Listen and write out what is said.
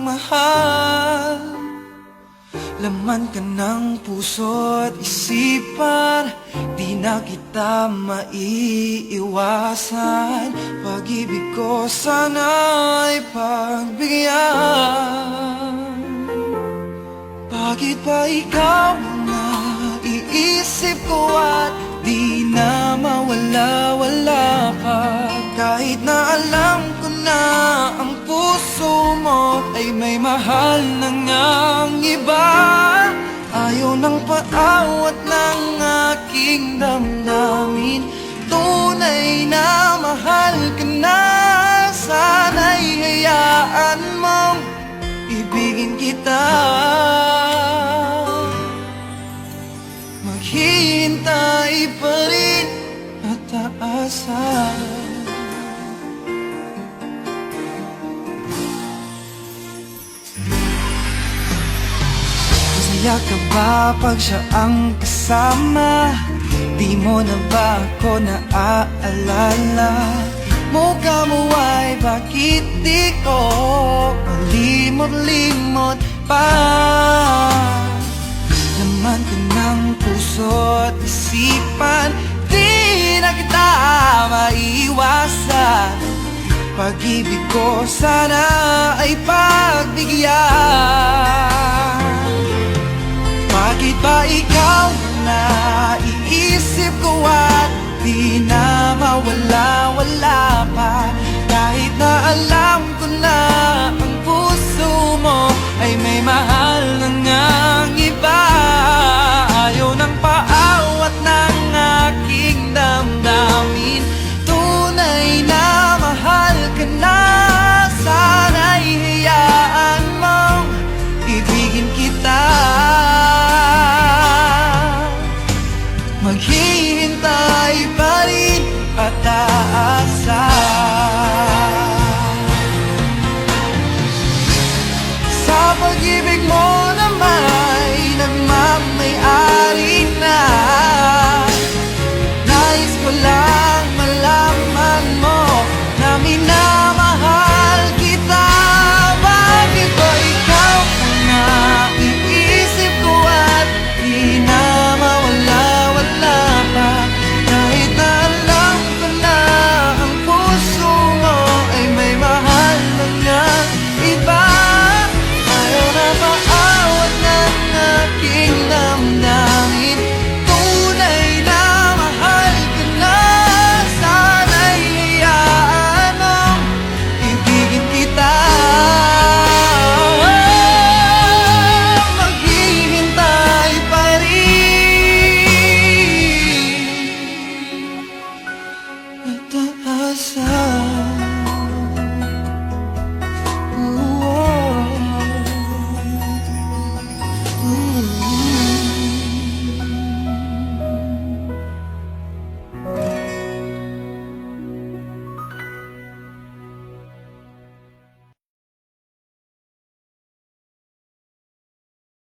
mahal. Laman ka ng puso at isipan, di na kita maiiwasan. Pag-ibig ko sana'y pagbigyan. Bakit ba ikaw na iisip ko at di na mawala-wala ka? Kahit na alam ko na ang puso mo ay may mahal na ngang iba. Ayaw ng paawat ng aking damdamin, tunay na mahal ka na. Sana'y hayaan mong ibigin kita. Maghihintay pa rin at aasa. Masaya ka ba pag siya ang kasama? Di mo na ba ako naaalala? Mukha mo ay bakit di ko malimot-limot pa? Laman ka ng puso at isipan, di na kita maiiwasan. Pag-ibig ko sana ay pagbigyan. Bakit ba ikaw na iisip ko at di na mawala-wala pa? Kahit na alam ko na ang